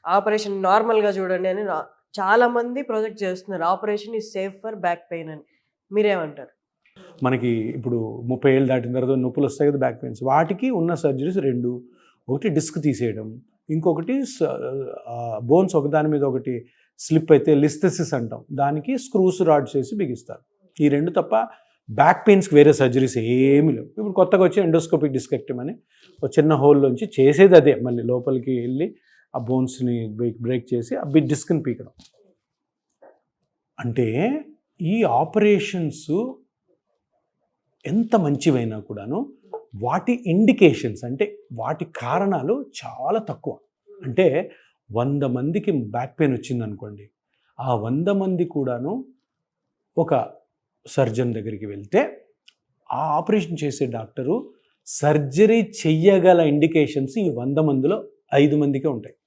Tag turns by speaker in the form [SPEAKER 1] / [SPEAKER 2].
[SPEAKER 1] Operation నార్మల్‌గా చూడండి అని చాలామంది ప్రొజెక్ట్ చేస్తున్నారు. Operation is safe for back pain అని. మీరేమంటారు?
[SPEAKER 2] మనకి ఇప్పుడు 30 ఏళ్ళు దాటిన తర్వాత నొప్పులు వస్తాయి కదా, బ్యాక్ పెయిన్స్. వాటికి ఉన్న సర్జరీస్ 2. ఒకటి డిస్క్ తీసేయడం, ఇంకొకటి బోన్స్ ఒకదాని మీద ఒకటి స్లిప్ అయితే లిస్థెసిస్ అంటాం, దానికి స్క్రూస్ రాడ్స్ వేసి బిగిస్తారు. ఈ 2 తప్ప బ్యాక్ పెయిన్స్కి వేరే సర్జరీస్ ఏమీ లేవు. ఇప్పుడు కొత్తగా వచ్చి ఎండోస్కోపిక్ డిస్కెక్టమీ అని ఒక చిన్న హోల్లోంచి చేసేది అదే, మళ్ళీ లోపలికి వెళ్ళి ఆ బోన్స్ని బ్రేక్ చేసి ఆ డిస్క్ని పీకడం. అంటే ఈ ఆపరేషన్స్ ఎంత మంచివైనా కూడాను వాటి ఇండికేషన్స్, అంటే వాటి కారణాలు చాలా తక్కువ. అంటే 100 మందికి బ్యాక్ పెయిన్ వచ్చిందనుకోండి, ఆ 100 మంది కూడాను ఒక సర్జన్ దగ్గరికి వెళ్తే ఆ ఆపరేషన్ చేసే డాక్టరు సర్జరీ చెయ్యగల ఇండికేషన్స్ ఈ 100 మందిలో 5 మందికే ఉంటాయి.